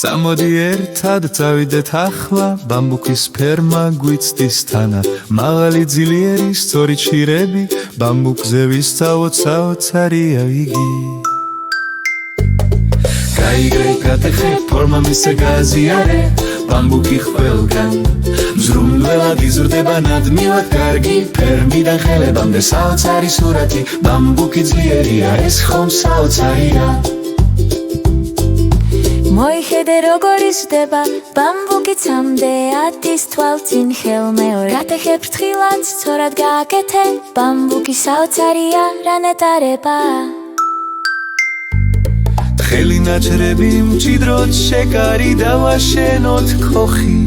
Samoდი ერთად წავიდეთ ახლა ბამბუქის ფერმა გვიცდის თანა მაღალი ძლიერი სწორი ჩირები ბამბუქზე ვისწავოთ-საოცარია იგი გაიგე გატეხე ფორმა მისცე გაზიარე ბამბუქი ყველგან მზრუნველად იზრდება ნადმილად კარგი ფერმიდან ხელებამდე საოცარი სურათი ბამბუქი ძლიერია ეს ხომ საოცარია მოიხედე როგორ იზრდება ბამბუქი ცამდე 10 თვალწინ ხელმეორე გატეხე ფრთხილად სწორად გააკეთე ბამბუქი საოცარია რა ნეტარება თხელი ნაჭრები მჭიდროდ შეკარი დავაშენოთ ქოხი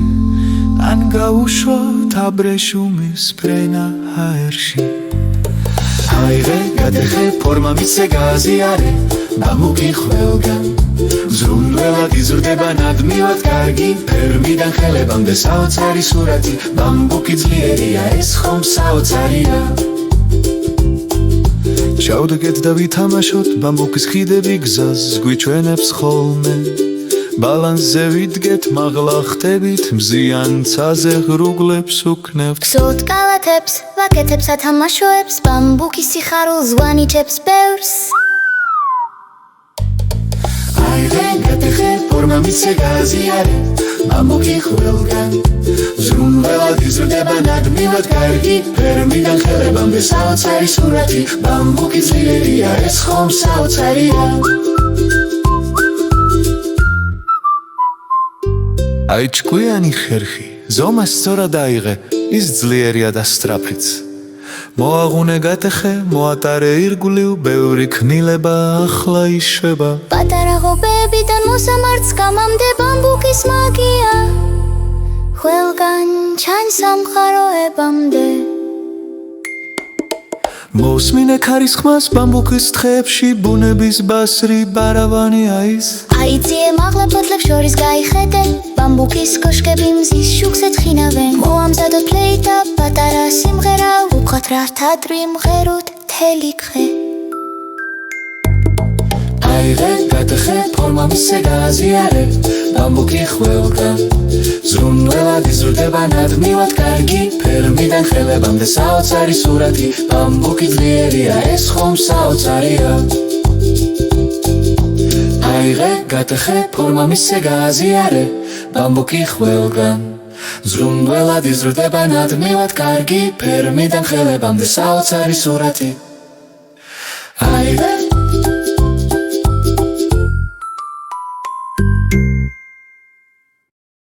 ან გაუშვოთ აბრეშუმის ფრენა აერში აიღე გატეხე ფორმა მისცე გაზიარე ბამბუქი ყველგან მზრუნველად იზრდება ნადმილად კარგი ფერმიდან ხელებამდე საოცარი სურათი ბამბუქი ძლიერია ეს ხომ საოცარია ჩავდგეთ და ვითამაშოთ ბამბუქის ხიდები გზას გვიჩვენებს ხოლმე ბალანსზე ვიდგეთ მაღლა ხტებით მზიან ცაზე ღრუგლებს უქნევთ გსურთ კალათებს ვაკეთებ სათამაშოებს ბამბუქის სიხარულს ვანიჭებს ბევრს გატეხე ფორმა მისცე გაზიარე ბამბუქი ყველგან მზრუნველად იზრდება ნადმილად კარგი ფერმიდან ხელებამდე საოცარი სურათი ბამბუქი ძლიერია ეს ხომ საოცარია აი ჭკვიანი ხერხი ზომა სწორად აიღე ის ძლიერია და სწრაფიც მოაღუნე გატეხე მოატარე ირგვლივ ბევრი ქნილება ახლა იშვება პატარა ღობებიდან მოსამართს გამამდე ბამბუქის მაგია ყველგან ჩანს სამყაროებამდე მოსმინე ქარის ხმას ბამბუქის თხეებში ბუნების ბასრი ბარავანი აის აიწიე მაღლა ფოთლებს შორის გაიხედე ბამბუქის კოშკები მზის შუქს ეთხინავენ მოამზადოთ ფლეიტა პატარა სიმღერა ვუხოთ რავთადრი მღეროთ მთელი დღე აიღე გატეხე ფორმა მისცე გაზიარე ბამბუქი ყველგან ზრუნველად იზრდება ნადმილად კარგი ფერმიდან ხელებამდე საოცარი სურათი ბამბუქი ძლიერია ეს ხომ საოცარია აიღე გატეხე ფორმა მისცე გაზიარე ბამბუქი ყველგან ზრუნველად იზრდება ნადმილად კარგი ფერმიდან ხელებამდე საოცარი სურათი